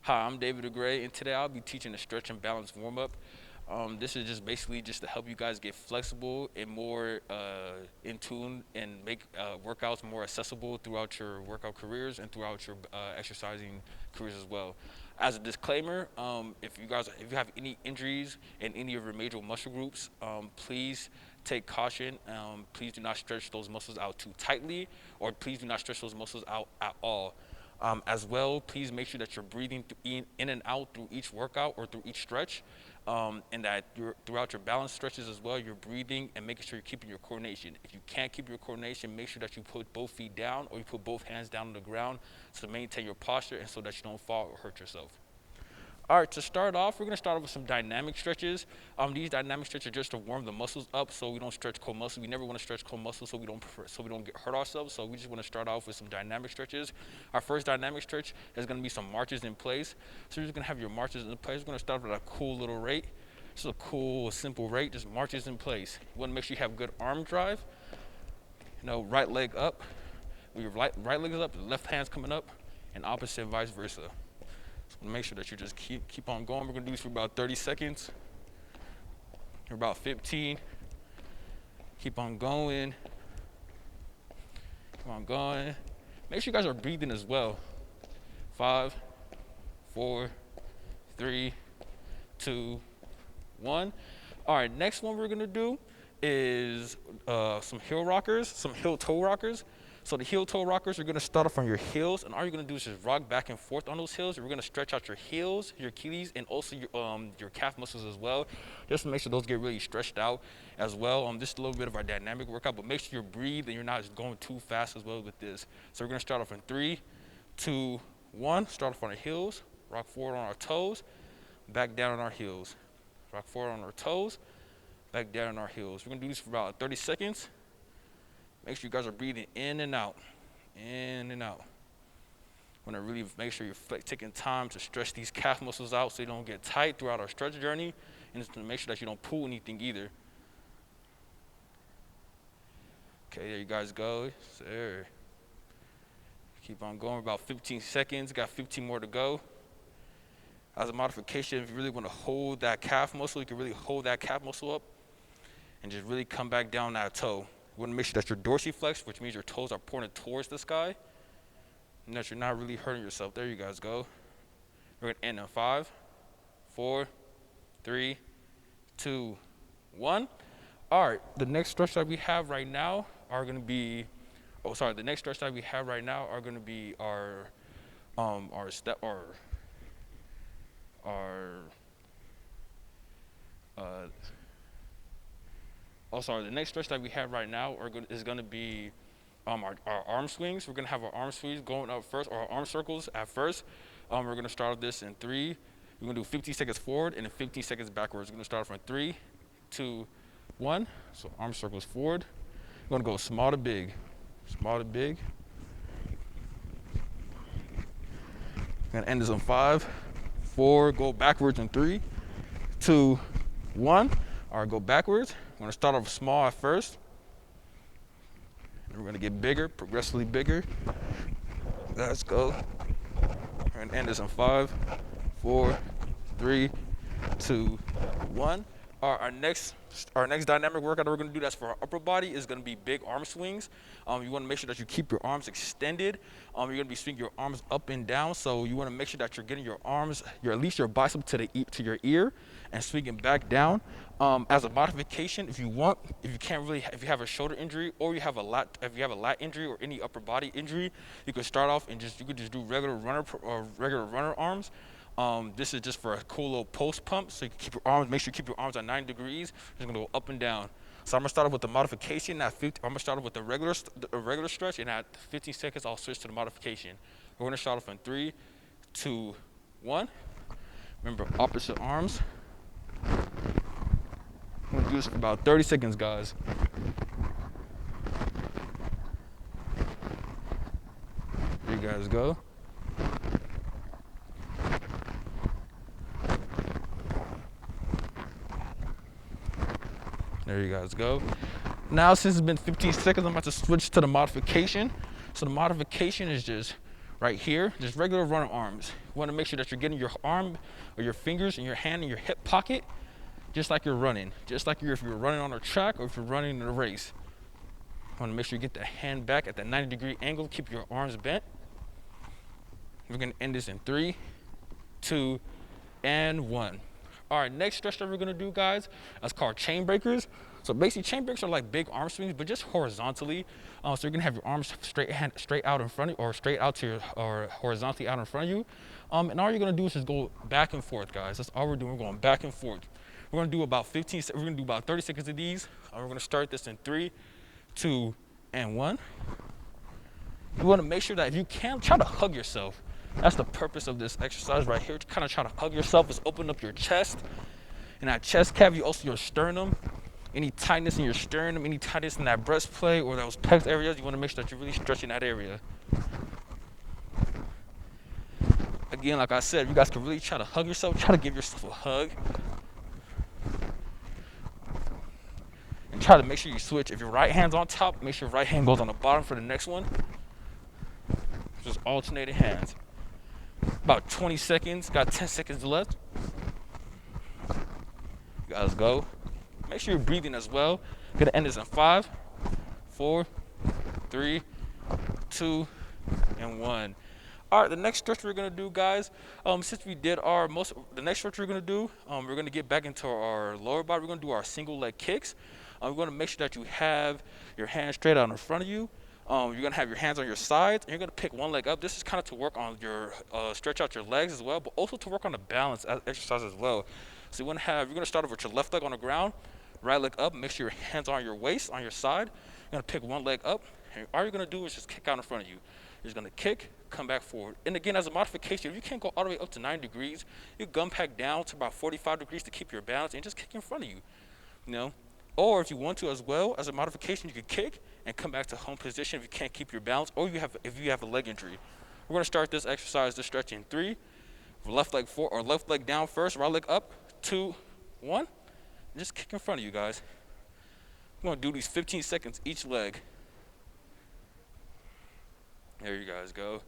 Hi, I'm David DeGray, and today I'll be teaching a stretch and balance warm up. This is just basically just to help you guys get flexible and more in tune and make workouts more accessible throughout your workout careers and throughout your exercising careers as well. As a disclaimer, if you have any injuries in any of your major muscle groups, please take caution. Please do not stretch those muscles out too tightly, or please do not stretch those muscles out at all. As well, please make sure that you're breathing in and out through each workout or through each stretch, and that throughout your balance stretches as well, you're breathing and making sure you're keeping your coordination. If you can't keep your coordination, make sure that you put both feet down or you put both hands down on the ground to maintain your posture and so that you don't fall or hurt yourself. All right, to start off, we're gonna start off with some dynamic stretches. These dynamic stretches are just to warm the muscles up, so we don't stretch core muscles. We never want to stretch core muscles, so we don't get hurt ourselves. So we just want to start off with some dynamic stretches. Our first dynamic stretch is gonna be some marches in place. So you're just gonna have your marches in place. We're gonna start with a cool little rate. Just a cool, simple rate. Just marches in place. You want to make sure you have good arm drive. Right leg up. When your right leg is up, the left hand's coming up, and opposite, vice versa. So make sure that you just keep on going. We're gonna do this for about 30 seconds. Or about 15. Keep on going. Keep on going. Make sure you guys are breathing as well. 5, 4, 3, 2, 1. All right, next one we're gonna do is some heel rockers, some heel toe rockers. So the heel toe rockers, you're gonna start off on your heels, and all you're gonna do is just rock back and forth on those heels. We're gonna stretch out your heels, your Achilles, and also your calf muscles as well, just to make sure those get really stretched out as well. Just a little bit of our dynamic workout, but make sure you breathe and you're not just going too fast as well with this. So we're gonna start off in 3, 2, 1. Start off on our heels, rock forward on our toes, back down on our heels, rock forward on our toes, back down on our heels. We're gonna do this for about 30 seconds. Make sure you guys are breathing in and out, in and out. Want to really make sure you're taking time to stretch these calf muscles out so they don't get tight throughout our stretch journey, and just to make sure that you don't pull anything either. Okay, there you guys go, sir. Keep on going, about 15 seconds, got 15 more to go. As a modification, if you really want to hold that calf muscle, you can really hold that calf muscle up and just really come back down that toe. You want to make sure that you're dorsiflex, which means your toes are pointed towards the sky, and that you're not really hurting yourself. There you guys go. We're going to end in 5, 4, 3, 2, 1. All right, the next stretch that we have right now are going to be, the next stretch that we have right now are going to be our the next stretch that we have right now is going to be our arm swings. We're going to have our arm swings going up first, or our arm circles at first. We're going to start this in 3. We're going to do 15 seconds forward and then 15 seconds backwards. We're going to start from 3, 2, 1. So arm circles forward. We're going to go small to big, small to big. We're going to end this on 5, 4, go backwards in 3, 2, 1. All right, go backwards. We're gonna start off small at first, and we're gonna get bigger, progressively bigger. Let's go. We're gonna end this in 5, 4, 3, 2, 1. Our next dynamic workout that we're gonna do, that's for our upper body, is gonna be big arm swings. You wanna make sure that you keep your arms extended. You're gonna be swinging your arms up and down, so you wanna make sure that you're getting your arms, at least your bicep to your ear, and swinging back down. As a modification, if you have a shoulder injury, or if you have a lat injury or any upper body injury, you could start off and you could just do regular runner arms. This is just for a cool little post pump, so you can make sure you keep your arms at 90 degrees. You're gonna go up and down. So I'm gonna start off with the modification. I'm gonna start off with the regular stretch, and at 15 seconds, I'll switch to the modification. We're gonna start off in 3, 2, 1. Remember, opposite arms. I'm gonna do this for about 30 seconds, guys. There you guys go. There you guys go. Now, since it's been 15 seconds, I'm about to switch to the modification. So the modification is just right here, just regular running arms. You want to make sure that you're getting your arm or your fingers and your hand in your hip pocket, just like you're running, just like if you're running on a track or if you're running in a race. You want to make sure you get the hand back at that 90-degree angle, keep your arms bent. We're gonna end this in 3, 2, and 1. All right, next stretch that we're gonna do, guys, is called chain breakers. So basically, chain breakers are like big arm swings, but just horizontally. So you're gonna have your arms straight out in front of you, or straight out to your, or horizontally out in front of you. And all you're gonna do is just go back and forth, guys. That's all we're doing. We're going back and forth. We're gonna do about 15. We're gonna do about 30 seconds of these. We're gonna start this in 3, 2, and 1. You wanna make sure that if you can, try to hug yourself. That's the purpose of this exercise right here. To kind of try to hug yourself is open up your chest. And that chest cavity, also your sternum. Any tightness in your sternum, any tightness in that breastplate or those pecs areas, you want to make sure that you're really stretching that area. Again, like I said, you guys can really try to hug yourself. Try to give yourself a hug. And try to make sure you switch. If your right hand's on top, make sure your right hand goes on the bottom for the next one. Just alternating hands. About 20 seconds, got 10 seconds left. You guys go. Make sure you're breathing as well. Gonna end this in 5, 4, 3, 2, and 1. All right, the next stretch we're gonna do, guys, since we did the next stretch we're gonna do, we're gonna get back into our lower body. We're gonna do our single leg kicks. We're gonna make sure that you have your hands straight out in front of you. You're gonna have your hands on your sides, and you're gonna pick one leg up. This is kind of to work on your stretch out your legs as well, but also to work on the balance exercise as well. So you're gonna start off with your left leg on the ground, right leg up. Make sure your hands are on your waist, on your side. You're gonna pick one leg up, and all you're gonna do is just kick out in front of you. You're just gonna kick, come back forward. And again, as a modification, if you can't go all the way up to 90 degrees, you gun pack down to about 45 degrees to keep your balance and just kick in front of you. You know. Or if you want to as well, as a modification, you could kick and come back to home position if you can't keep your balance, or if you have a leg injury. We're gonna start this exercise, this stretch in 3, left leg forward, or left leg down first, right leg up, 2, 1, and just kick in front of you guys. We're gonna do these 15 seconds each leg. There you guys go.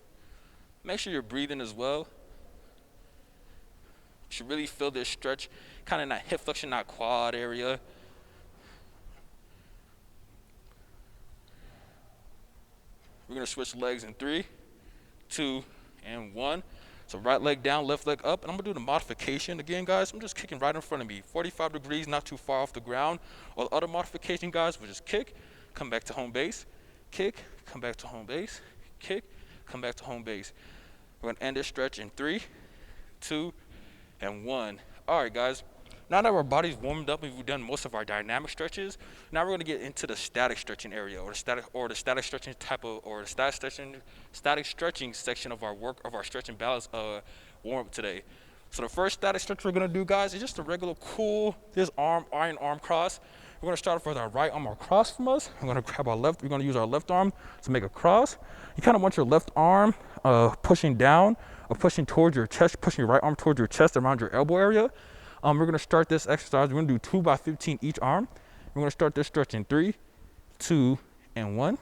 Make sure you're breathing as well. You should really feel this stretch, kind of in that hip flexion, that quad area. We're gonna switch legs in 3, 2, and 1. So right leg down, left leg up, and I'm gonna do the modification again, guys. I'm just kicking right in front of me, 45 degrees, not too far off the ground. While the other modification, guys, will just kick, come back to home base, kick, come back to home base, kick, come back to home base. We're gonna end this stretch in 3, 2, and 1. All right, guys. Now that our body's warmed up and we've done most of our dynamic stretches, now we're going to get into the static stretching area, or the static stretching section of our stretch and balance warm up today. So the first static stretch we're going to do, guys, is just a regular this iron arm cross. We're going to start off with our right arm across from us. We're going to use our left arm to make a cross. You kind of want your left arm pushing down or pushing towards your chest, pushing your right arm towards your chest around your elbow area. We're going to start this exercise. We're going to do 2 by 15 each arm. We're going to start this stretch in 3, 2, and 1.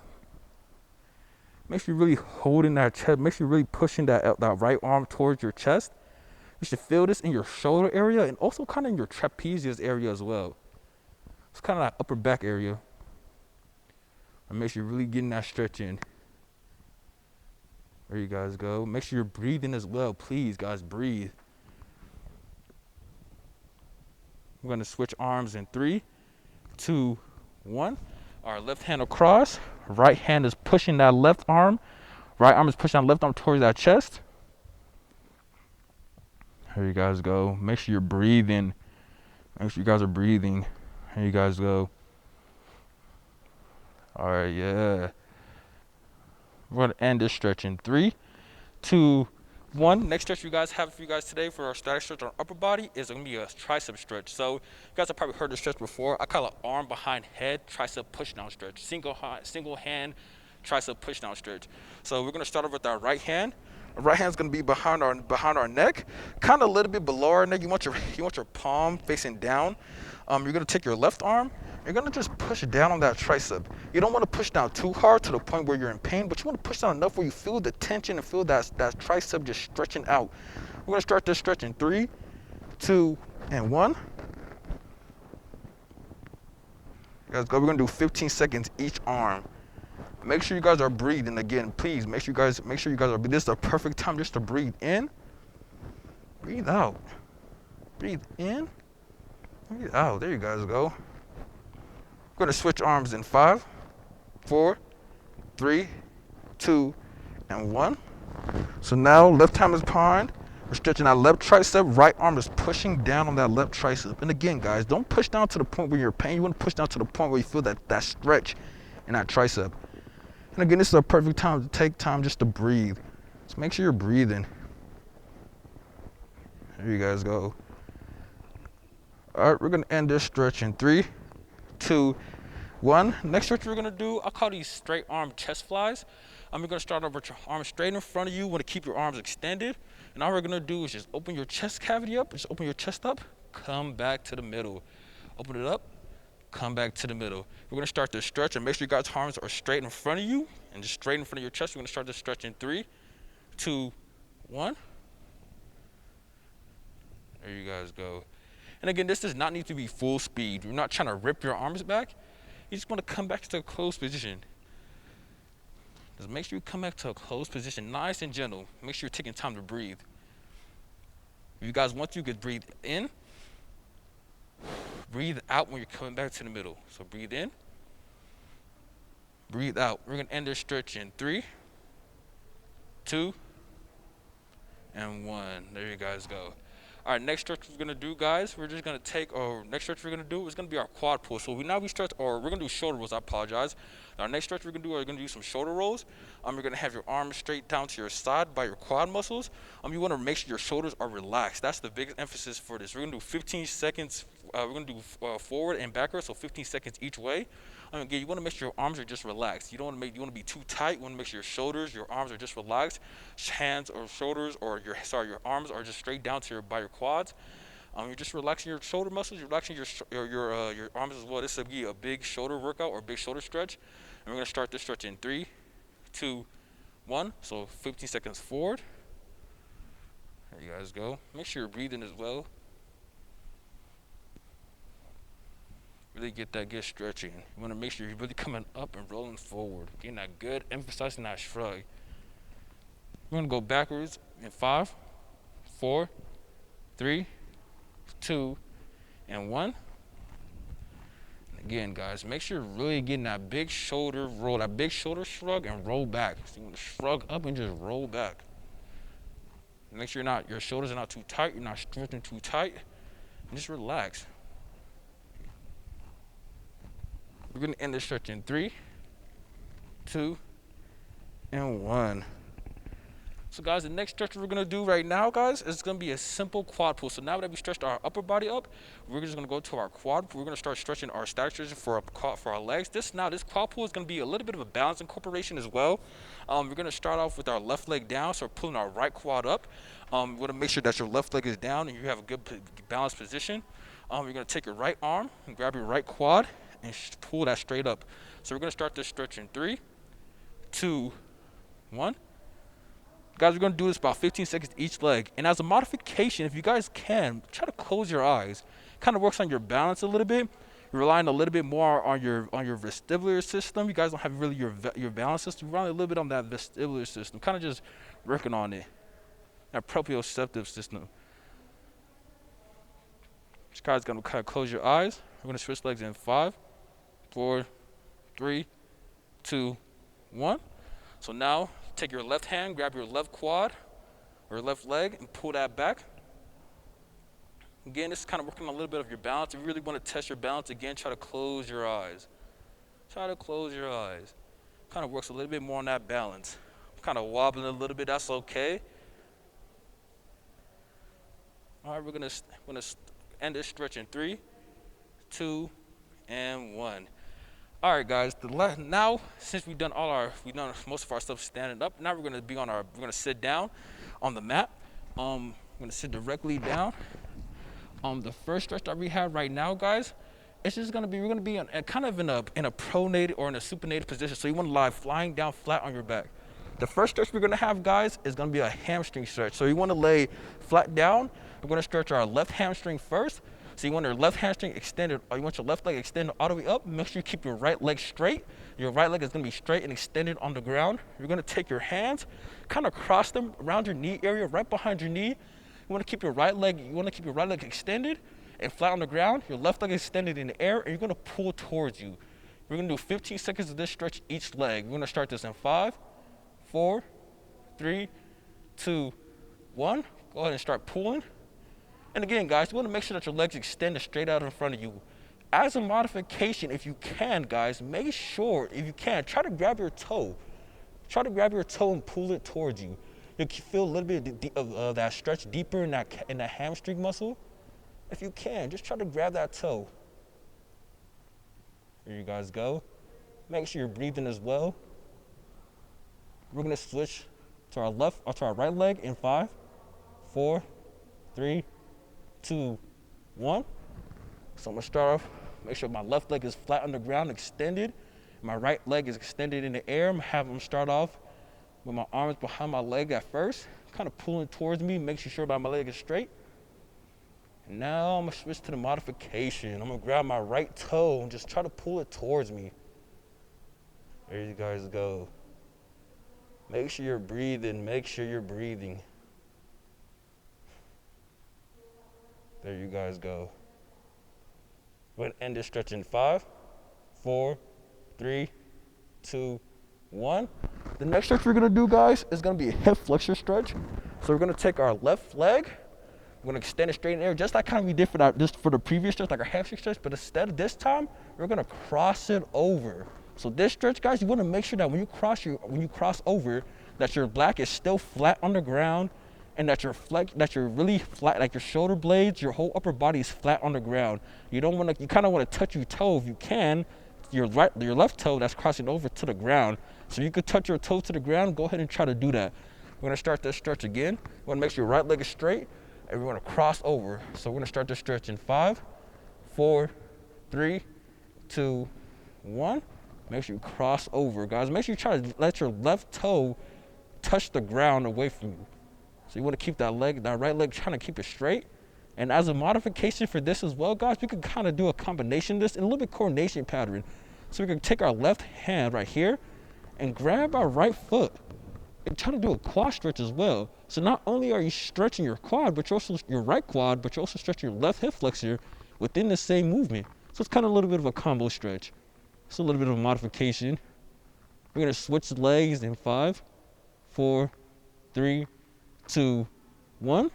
Make sure you're really holding that chest. Make sure you're really pushing that right arm towards your chest. You should feel this in your shoulder area and also kind of in your trapezius area as well. It's kind of that upper back area. And make sure you're really getting that stretch in. There you guys go. Make sure you're breathing as well. Please, guys, breathe. We're going to switch arms in 3, 2, 1. Our left hand across. Right hand is pushing that left arm. Right arm is pushing that left arm towards that chest. Here you guys go. Make sure you're breathing. Make sure you guys are breathing. Here you guys go. All right, yeah. We're going to end this stretch in 3, 2, 1. Next stretch you guys have for you guys today for our static stretch on upper body is going to be a tricep stretch. So you guys have probably heard this stretch before. I call it arm behind head tricep push down stretch. Single hand tricep push down stretch. So we're going to start off with our right hand. Our right hand's going to be behind our neck, kind of a little bit below our neck. You want your palm facing down. You're going to take your left arm. you're gonna just push down on that tricep. You don't want to push down too hard to the point where you're in pain, but you want to push down enough where you feel the tension and feel that tricep just stretching out. We're gonna start this stretch in 3, 2, and 1. Guys, go. We're gonna do 15 seconds each arm. Make sure you guys are breathing again, please. Make sure you guys are breathing. This is the perfect time just to breathe in, breathe out, breathe in, breathe out. There you guys go. We're gonna switch arms in 5, 4, 3, 2, and 1. So now left hand is behind. We're stretching that left tricep. Right arm is pushing down on that left tricep. And again, guys, don't push down to the point where you're in pain. You want to push down to the point where you feel that stretch in that tricep. And again, this is a perfect time to take time just to breathe. So make sure you're breathing. There you guys go. All right, we're gonna end this stretch in 3, 2, 1. Next stretch we're gonna do, I call these straight arm chest flies. You're gonna start off with your arms straight in front of you. Want to keep your arms extended. And all we're gonna do is just open your chest cavity up. Just open your chest up. Come back to the middle. Open it up. Come back to the middle. We're gonna start this stretch and make sure you guys' arms are straight in front of you and just straight in front of your chest. We're gonna start this stretch in 3, 2, 1. There you guys go. And again, this does not need to be full speed. You're not trying to rip your arms back. You just want to come back to a closed position. Just make sure you come back to a closed position, nice and gentle. Make sure you're taking time to breathe. If you guys want to, you could breathe in. Breathe out when you're coming back to the middle. So breathe in. Breathe out. We're going to end this stretch in 3, 2, and 1. There you guys go. All right, next stretch we're gonna do, guys. We're just gonna take our next stretch we're gonna do is gonna be our quad pull. So we stretch, or we're gonna do shoulder rolls. I apologize. Our next stretch we're gonna do some shoulder rolls. You're gonna have your arms straight down to your side by your quad muscles. You want to make sure your shoulders are relaxed. That's the biggest emphasis for this. We're gonna do 15 seconds. We're gonna do forward and backwards, so 15 seconds each way. Again, you want to make sure your arms are just relaxed. You want to be too tight. You want to make sure your shoulders, your arms are just relaxed. Hands or shoulders, or your arms are just straight down to your quads. You're just relaxing your shoulder muscles. You're relaxing your arms as well. This will be a big shoulder workout or big shoulder stretch. And we're gonna start this stretch in 3, 2, 1. So 15 seconds forward. There you guys go. Make sure you're breathing as well. Really get that good stretching. You want to make sure you're really coming up and rolling forward. Getting that good, emphasizing that shrug. We're going to go backwards in 5, 4, 3, 2, and 1. And again, guys, make sure you're really getting that big shoulder roll, that big shoulder shrug, and roll back. So you want to shrug up and just roll back. Make sure your shoulders are not too tight. You're not stretching too tight. And just relax. We're going to end this stretch in 3, 2, and 1. So guys, the next stretch we're going to do right now, guys, is going to be a simple quad pull. So now that we stretched our upper body up, we're just going to go to our quad. We're going to start stretching our static stretching for our legs. This quad pull is going to be a little bit of a balance incorporation as well. We're going to start off with our left leg down, so we're pulling our right quad up. We want to make sure that your left leg is down and you have a good balanced position. You're going to take your right arm and grab your right quad and pull that straight up. So we're going to start this stretch in 3, 2, 1. Guys, we're going to do this about 15 seconds each leg. And as a modification, if you guys can, try to close your eyes. Kind of works on your balance a little bit. You're relying a little bit more on your vestibular system. You guys don't have really your balance system. You're relying a little bit on that vestibular system. Kind of just working on it. That proprioceptive system. This guy's going to kind of close your eyes. We're going to switch legs in 5, 4, 3, 2, 1. So now, take your left hand, grab your left quad or left leg, and pull that back. Again, this is kind of working on a little bit of your balance. If you really want to test your balance, again, try to close your eyes. Try to close your eyes. Kind of works a little bit more on that balance. I'm kind of wobbling a little bit. That's okay. All right, we're gonna end this stretch in 3, 2, and 1. All right, guys. Now, since we've done most of our stuff standing up, now we're gonna sit down on the mat. I'm gonna sit directly down. The first stretch that we have right now, guys, it's just gonna be, we're gonna be kind of in a pronated or in a supinated position. So you want to lie flying down flat on your back. The first stretch we're gonna have, guys, is gonna be a hamstring stretch. So you want to lay flat down. We're gonna stretch our left hamstring first. So you want your left hamstring extended, or you want your left leg extended all the way up. Make sure you keep your right leg straight. Your right leg is gonna be straight and extended on the ground. You're gonna take your hands, kind of cross them around your knee area, right behind your knee. You wanna keep your right leg, extended and flat on the ground. Your left leg extended in the air, and you're gonna pull towards you. We're gonna do 15 seconds of this stretch each leg. We're gonna start this in 5, 4, 3, 2, 1. Go ahead and start pulling. And again, guys, you want to make sure that your legs extend straight out in front of you. As a modification, if you can, guys, make sure, if you can, try to grab your toe. Try to grab your toe and pull it towards you. You'll feel a little bit of that stretch deeper in that hamstring muscle. If you can, just try to grab that toe. Here you guys go. Make sure you're breathing as well. We're going to switch to our right leg in 5, 4, 3, 2, 1. So I'm gonna start off, make sure my left leg is flat on the ground, extended. My right leg is extended in the air. I'm having them start off with my arms behind my leg at first, kind of pulling towards me, making sure that my leg is straight. And now I'm gonna switch to the modification. I'm gonna grab my right toe and just try to pull it towards me. There you guys go. Make sure you're breathing, There you guys go. We're gonna end this stretch in 5, 4, 3, 2, 1. The next stretch we're gonna do, guys, is gonna be a hip flexor stretch. So we're gonna take our left leg, we're gonna extend it straight in the air, just like kind of we did for the previous stretch, like our hamstring stretch, but instead of this time, we're gonna cross it over. So this stretch, guys, you wanna make sure that when you cross over, that your back is still flat on the ground, and that you're really flat, like your shoulder blades, your whole upper body is flat on the ground. You kind of want to touch your toe if you can, your left toe that's crossing over to the ground. So you could touch your toe to the ground, go ahead and try to do that. We're gonna start this stretch again. We wanna make sure your right leg is straight, and we're gonna cross over. So we're gonna start this stretch in 5, 4, 3, 2, 1. Make sure you cross over, guys. Make sure you try to let your left toe touch the ground away from you. So you want to keep that right leg, trying to keep it straight. And as a modification for this as well, guys, we can kind of do a combination of this in a little bit coordination pattern. So we can take our left hand right here and grab our right foot and try to do a quad stretch as well. So not only are you stretching your quad, but you're also your right quad, but you're also stretching your left hip flexor within the same movement. So it's kind of a little bit of a combo stretch. It's a little bit of a modification. We're going to switch legs in 5, 4, 3, 2, 1.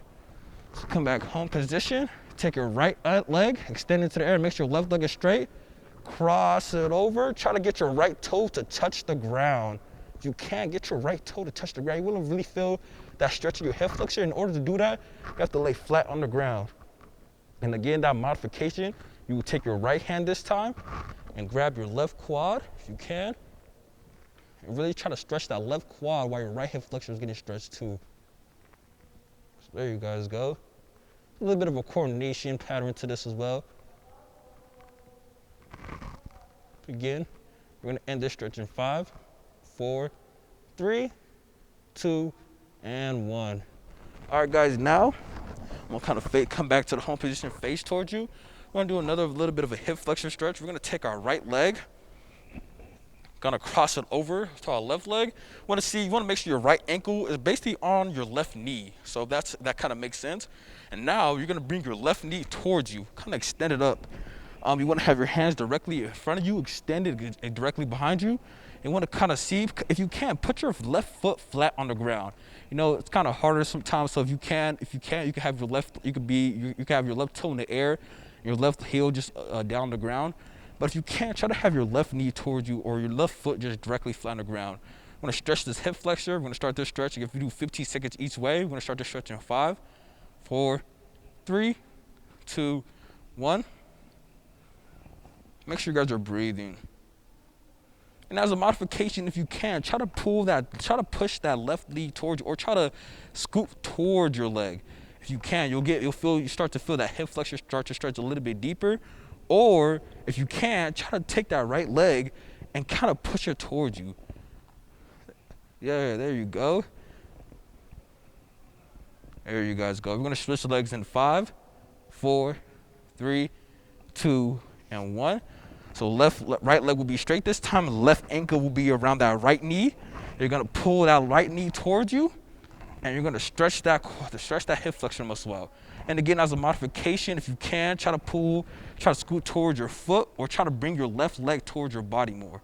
So come back home position. Take your right leg, extend it to the air, make sure your left leg is straight. Cross it over. Try to get your right toe to touch the ground. If you can't get your right toe to touch the ground, you want to really feel that stretch of your hip flexor. In order to do that, you have to lay flat on the ground. And again, that modification, you will take your right hand this time and grab your left quad, if you can. And really try to stretch that left quad while your right hip flexor is getting stretched too. There you guys go. A little bit of a coordination pattern to this as well. Again, we're gonna end this stretch in 5, 4, 3, 2, and 1. All right, guys, now I'm gonna kind of come back to the home position, face towards you. We're gonna do another little bit of a hip flexor stretch. We're gonna take our right leg, gonna cross it over to our left leg. You wanna make sure your right ankle is basically on your left knee. So that kind of makes sense. And now you're gonna bring your left knee towards you, kind of extend it up. You wanna have your hands directly in front of you, extended directly behind you. You wanna kind of see, if you can, put your left foot flat on the ground. You know, it's kind of harder sometimes. So if you can, you can have your you can have your left toe in the air, your left heel just down the ground. But if you can't, try to have your left knee towards you or your left foot just directly flat on the ground. We're gonna stretch this hip flexor. We're gonna start this stretch. If you do 15 seconds each way, we're gonna start this stretch in 5, 4, 3, 2, 1. Make sure you guys are breathing. And as a modification, if you can, try to push that left knee towards you, or try to scoop towards your leg. If you can, you start to feel that hip flexor start to stretch a little bit deeper. Or if you can, try to take that right leg and kind of push it towards you. Yeah, there you go. There you guys go. We're gonna switch the legs in 5, 4, 3, 2, and 1. So right leg will be straight this time. Left ankle will be around that right knee. You're gonna pull that right knee towards you, and you're gonna stretch that hip flexor muscle out. And again, as a modification, if you can, try to scoot towards your foot, or try to bring your left leg towards your body more.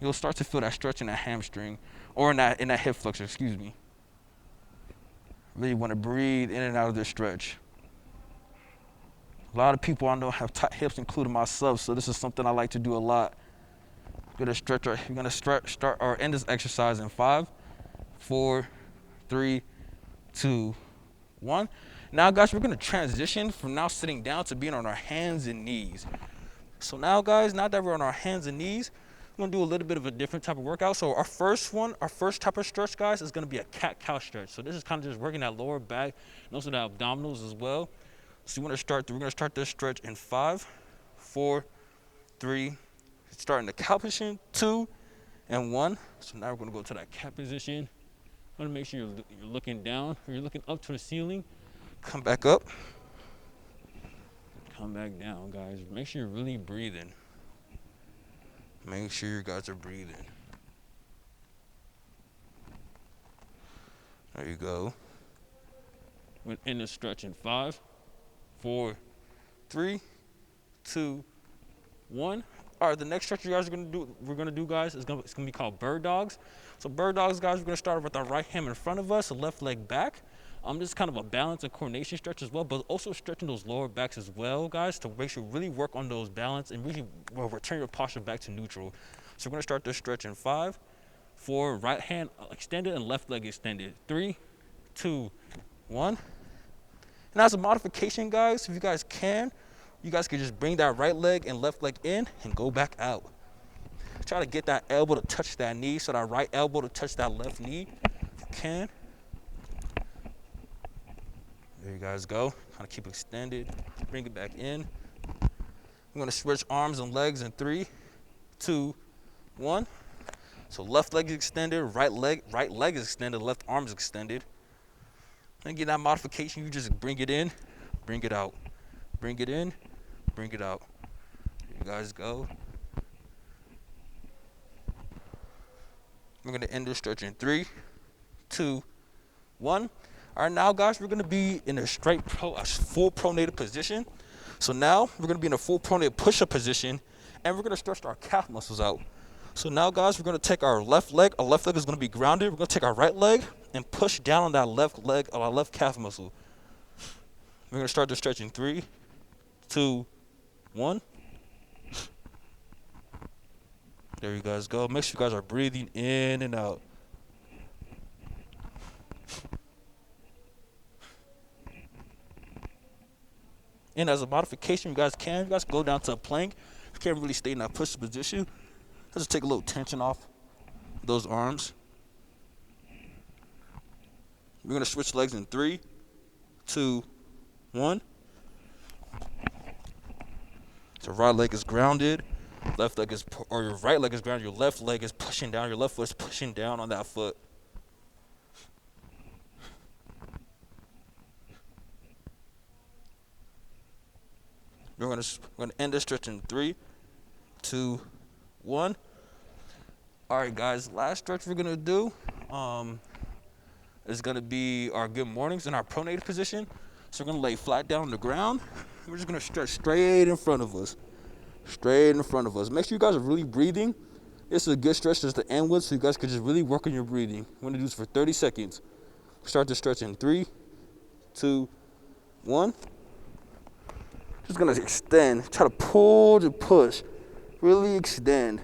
You'll start to feel that stretch in that hamstring, or in that hip flexor. Excuse me. Really want to breathe in and out of this stretch. A lot of people I know have tight hips, including myself, so this is something I like to do a lot. We're gonna start or end this exercise in 5, 4, 3, 2, 1. Now, guys, we're gonna transition from now sitting down to being on our hands and knees. So now, guys, now that we're on our hands and knees, we're gonna do a little bit of a different type of workout. So our first type of stretch, guys, is gonna be a cat-cow stretch. So this is kind of just working that lower back and also the abdominals as well. So we're gonna start this stretch in 5, 4, 3, starting the cow position, 2, and 1. So now we're gonna go to that cat position. Want to make sure you're looking down, or you're looking up to the ceiling. Come back up. Come back down, guys. Make sure you're really breathing. Make sure you guys are breathing. There you go. We're in the stretch in 5, 4, 3, 2, 1. All right, the next stretch we're gonna do, guys, is gonna be called bird dogs. So bird dogs, guys, we're gonna start with our right hand in front of us, the left leg back. This is kind of a balance and coordination stretch as well, but also stretching those lower backs as well, guys, to make sure you really work on those balance and really return your posture back to neutral. So we're gonna start this stretch in 5, 4, right hand extended and left leg extended. 3, 2, 1. And as a modification, guys, if you guys can just bring that right leg and left leg in and go back out. Try to get that elbow to touch that knee, so that right elbow to touch that left knee, if you can. There you guys go. Kind of keep it extended. Bring it back in. I'm gonna switch arms and legs in 3, 2, 1. So left leg is extended, right leg is extended, left arm is extended. And get that modification, you just bring it in, bring it out. Bring it in, bring it out. There you guys go. We're gonna end this stretch in 3, 2, 1. All right, now, guys, we're gonna be in a full pronated position. So now we're gonna be in a full pronated push-up position, and we're gonna stretch our calf muscles out. So now, guys, we're gonna take our left leg. Our left leg is gonna be grounded. We're gonna take our right leg and push down on that left leg, on our left calf muscle. We're gonna start the stretch in 3, 2, 1. There you guys go. Make sure you guys are breathing in and out. And as a modification, you guys go down to a plank. You can't really stay in that push position. Just take a little tension off those arms. We're gonna switch legs in 3, 2, 1. So right leg is grounded, your right leg is grounded, your left leg is pushing down, your left foot is pushing down on that foot. We're gonna end this stretch in 3, 2, 1. All right, guys, last stretch we're gonna do is gonna be our good mornings in our pronated position. So we're gonna lay flat down on the ground. We're just gonna stretch straight in front of us. Straight in front of us. Make sure you guys are really breathing. This is a good stretch just to end with, so you guys can just really work on your breathing. We're gonna do this for 30 seconds. Start the stretch in 3, 2, 1. Just gonna extend. Try to pull to push. Really extend.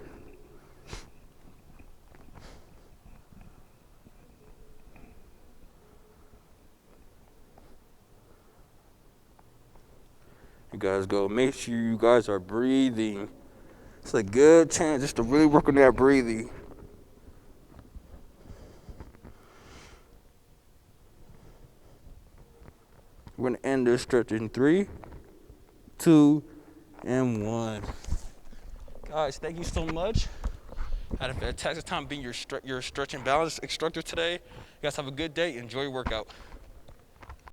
You guys go. Make sure you guys are breathing. It's a good chance just to really work on that breathing. We're gonna end this stretch in 3, 2, and 1. Guys, thank you so much. Had a fantastic time being your stretch and balance instructor today. You guys have a good day. Enjoy your workout.